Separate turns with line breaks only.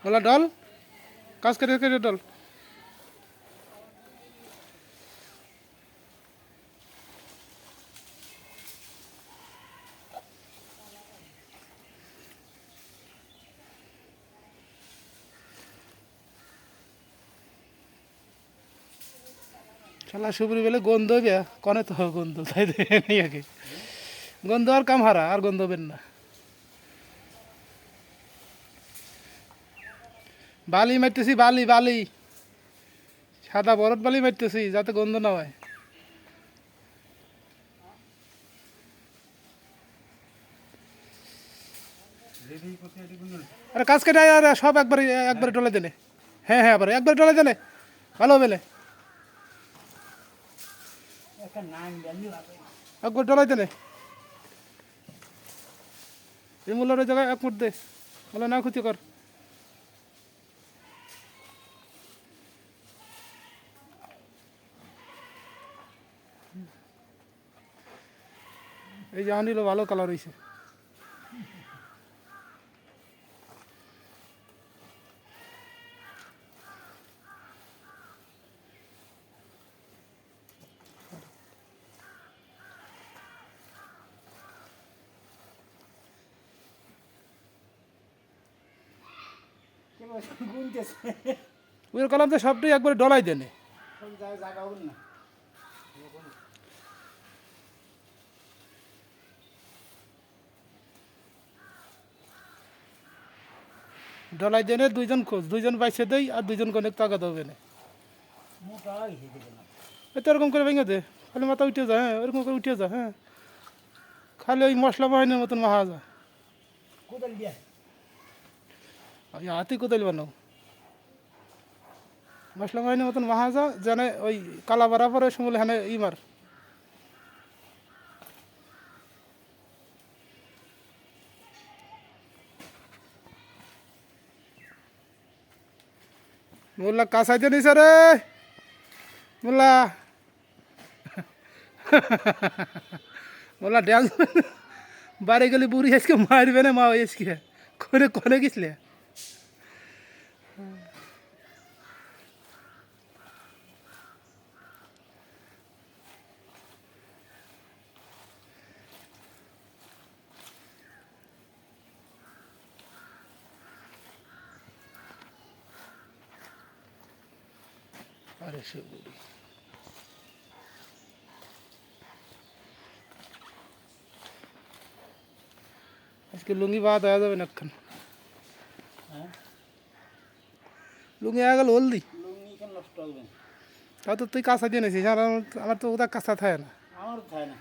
বলা ডল কাজ করে করে ডল শালা সুপুরি বেলে গন্ধ হবে কনে তো গন্ধ তাই নেই আগে গন্ধ আর কাম হারা আর গন্ধ হবেন না বালি মারতেছি বালি বালি সাদা বরফ বালি মারতেছি যাতে গন্ধ না হয় আরে কাজ কেটে আর সব একবারে একবারে ডলে দিলে হ্যাঁ হ্যাঁ আবার একবারে ডলে দিলে ভালো হবে একবার ডলাই দিলে এই মূল্যের জায়গায় এক মুঠ দে বলে না ক্ষতি কর এই যে আনিল ভালো কালার হয়েছে ওই কলাম তো সবটাই একবারে ডলাই দেনে ডলাই দেনে দুইজন খোঁজ দুইজন বাইসে দেই আর দুইজন কনেক টাকা দেবে না তো এরকম করে ভেঙে দে খালি মাথা উঠে যায় হ্যাঁ ওরকম করে উঠে যায় হ্যাঁ খালি ওই মশলা বাহিনীর মতন মাহা যায় হাতি কোদাল বানাও মশলা বাহিনীর মতন মাহা যা জানে ওই কালা বরাবর ওই সময় হ্যাঁ মার মোল্লা কাঁচাইতে নিছে রে মোল্লা মোল্লা ড্যান্স বাড়ি গেলে বুড়ি আজকে মারবে না মা আজকে করে কনে গেছিলে আরে সে বুড়ি আজকে লুঙ্গি বাদ হয়ে যাবে না এখন লুঙ্গি আগে গেল হলদি তাও তো তুই কাঁচা দিয়ে নিয়েছিস আর আমার তো ওটা কাঁচা থাকে না
আমার খায় না